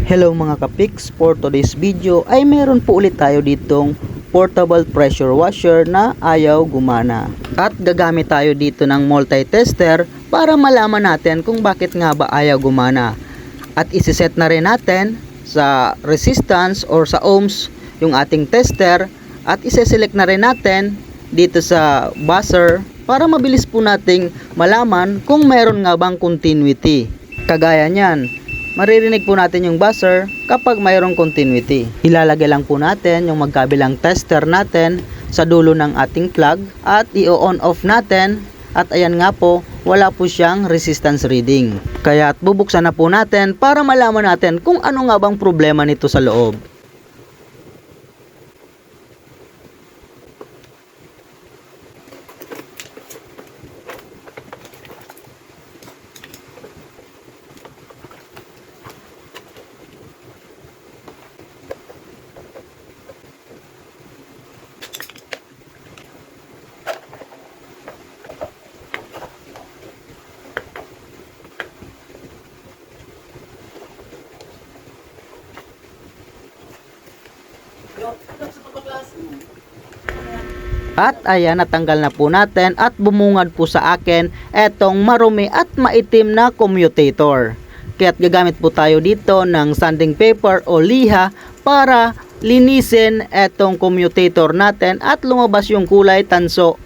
Hello mga kapiks, for today's video ay meron po ulit tayo ditong portable pressure washer na ayaw gumana. At gagamit tayo dito ng multi-tester para malaman natin kung bakit nga ba ayaw gumana. At isiset na rin natin sa resistance or sa ohms yung ating tester at iseselect na rin natin dito sa buzzer para mabilis po nating malaman kung meron nga bang continuity. Kagaya niyan, maririnig po natin yung buzzer kapag mayroong continuity. Ilalagay lang po natin yung magkabilang tester natin sa dulo ng ating plug at i-on off natin at ayan nga po, wala po siyang resistance reading. Kaya bubuksan na po natin para malaman natin kung ano nga bang problema nito sa loob. At ayan, natanggal na po natin at bumungad po sa akin etong marumi at maitim na commutator. Kaya't gagamit po tayo dito ng sanding paper o liha para linisin etong commutator natin at lumabas yung kulay tanso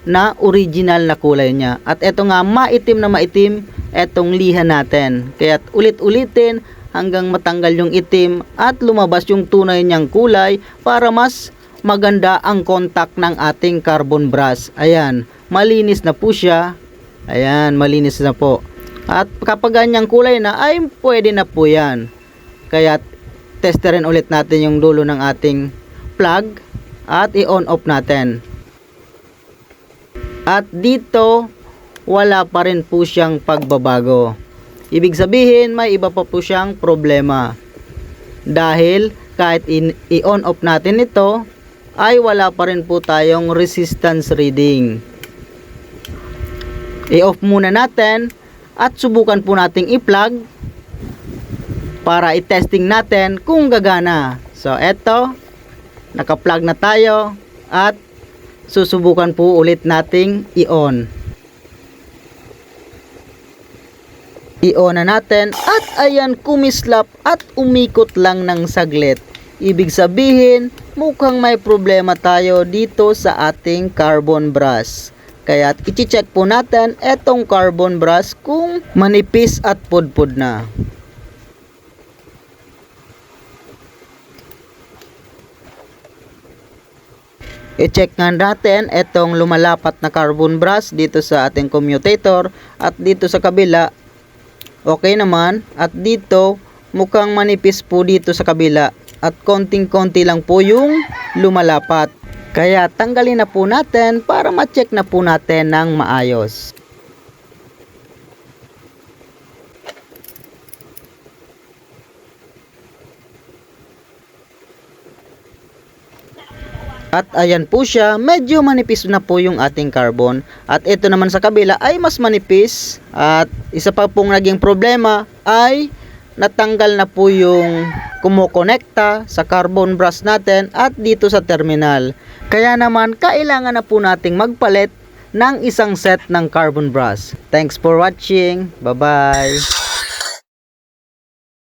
na original na kulay niya. At eto nga, maitim na maitim etong liha natin. Kaya't ulit-ulitin hanggang matanggal yung itim at lumabas yung tunay niyang kulay para mas maganda ang contact ng ating carbon brush. Ayan, malinis na po siya. Ayan, malinis na po. At kapag ganyang kulay na ay pwede na po yan. Kaya testerin ulit natin yung dulo ng ating plug at i-on off natin. At dito wala pa rin po siyang pagbabago. Ibig sabihin may iba pa po siyang problema. Dahil kahit i-on off natin ito ay wala pa rin po tayong resistance reading. I-off muna natin at subukan po nating i-plug para i-testing natin kung gagana. So eto, naka-plug na tayo at susubukan po ulit nating i-on. I-on na natin at ayan, kumislap at umikot lang ng saglit. Ibig sabihin, mukhang may problema tayo dito sa ating carbon brush. Kaya i-check po natin etong carbon brush kung manipis at pudpud na. I-check nga natin etong lumalapat na carbon brush dito sa ating commutator at dito sa kabila okay naman, at dito mukhang manipis po dito sa kabila at konting-konti lang po yung lumalapat. Kaya tanggalin na po natin para ma-check na po natin ng maayos. At ayan po siya, medyo manipis na po yung ating carbon. At ito naman sa kabila ay mas manipis. At isa pa pong naging problema ay natanggal na po yung kumukonekta sa carbon brush natin at dito sa terminal. Kaya naman kailangan na po nating magpalit ng isang set ng carbon brush. Thanks for watching. Bye bye.